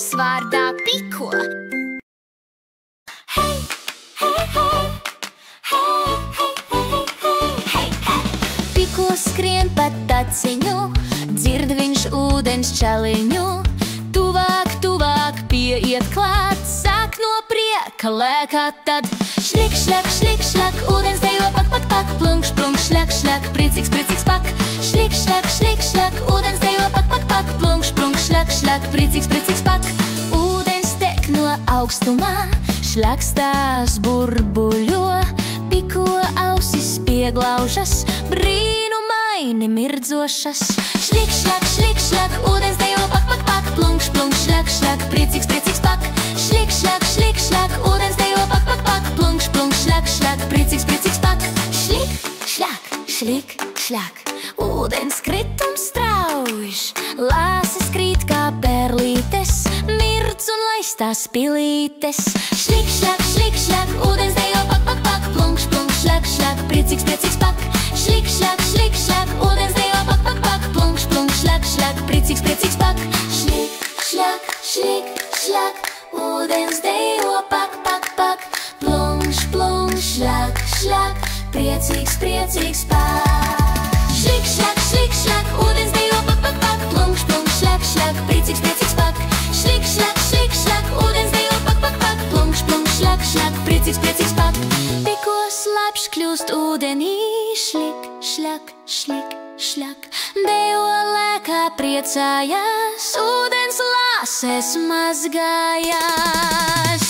Prieks vārdā piko. Hei, hei, hei, hei, hei, hei, hei, hei. Piko skrien pa taciņu, dzird viņš ūdens čaliņu. Tuvāk, tuvāk pieiet klāt, sāk no prieka lēkāt tad. Šlik, šļak, šlik, šļak, ūdens dejo pak, pak, pak, plunkš, plunkš, šļak, šļak, priecīgs, priecīgs pak. Šlik, šļak, šlik, šļak, ūdens dejo pak, pak, pak, plunkš, plunkš, šļak, šļak, priecīgs, priecīgs pak. Ūdens tek no augstumā, šļakstās burbuļo, piko ausis pieglaužas, brīnumaini mirdzošas. Šlik, šļak, šlik, šļak, ūdens dejo pak, pak, pak, plunkš, plunkš, šļak, šļak, priecīgs, priecīgs pak. Šlik, šļak, šlik, šļak, ūdens dejo pak, pak, pak, plunkš, plunkš, šļak, šļak, priecīgs, priecīgs pak. Šlik, šļak, šlik, šļak, ūdens kritums strauž, lāses krīt kā perlītes, mirdz un laistās pilītes. Šlik, šļak, šlik, šļak, ūdens dejo pak, pak, pak, plunkš, plunkš, šļak, šļak, priecīgs, priecīgs pak. Šlik, šļak, šlik, šļak, ūdens dejo pak, pak, pak, plunkš, plunkš, šļak, šļak, priecīgs, priecīgs pak. Šlik, šļak, šlik, šļak, ūdens dejo pak, pak, pak, plunkš, plunkš, šļak, šļak, priecīgs, priecīgs pak. Šlik, šļak, šlik, šļak, ūdens dejo pak, pak, pak, plunkš, plunkš, šļak, šļak, priecīgs, priecīgs pak. Šlik, šļak, šlik, šļak, ūdens dejo pak, pak, pak, plunkš, plunkš, šļak, šļak, priecīgs, priecīgs pak. Piko slapš kļūst ūdenī, šlik, šļak, šlik, šļak, dejo lēkā priecājās, ūdens lāses mazgājās.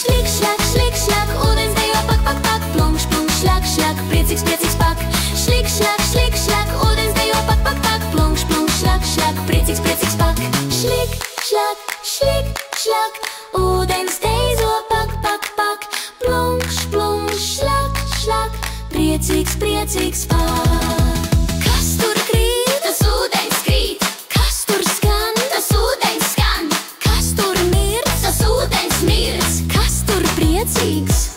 Šlik, šļak, šlik, šļak, ūdens dejo pak, pak, pak, plunkš, plunkš, šļak, šļak, priecīgs, priecīgs pak. Šlik, šļak, šlik, šļak, ūdens dejo pak, pak, pak, plunkš, plunkš, šļak, šļak, priecīgs, priecīgs pak. Šlik, šļak, šlik, šļak, ūdens dejo pak, pak, pak, plunkš, plunkš, šļak, šļak, priecīgs, priecīgs pak. Kas tur krīt, tas ūdens krīt, kas tur skan, tas ūdens skan, kas tur mirdz, tas ūdens mirdz, kas tur priecīgs.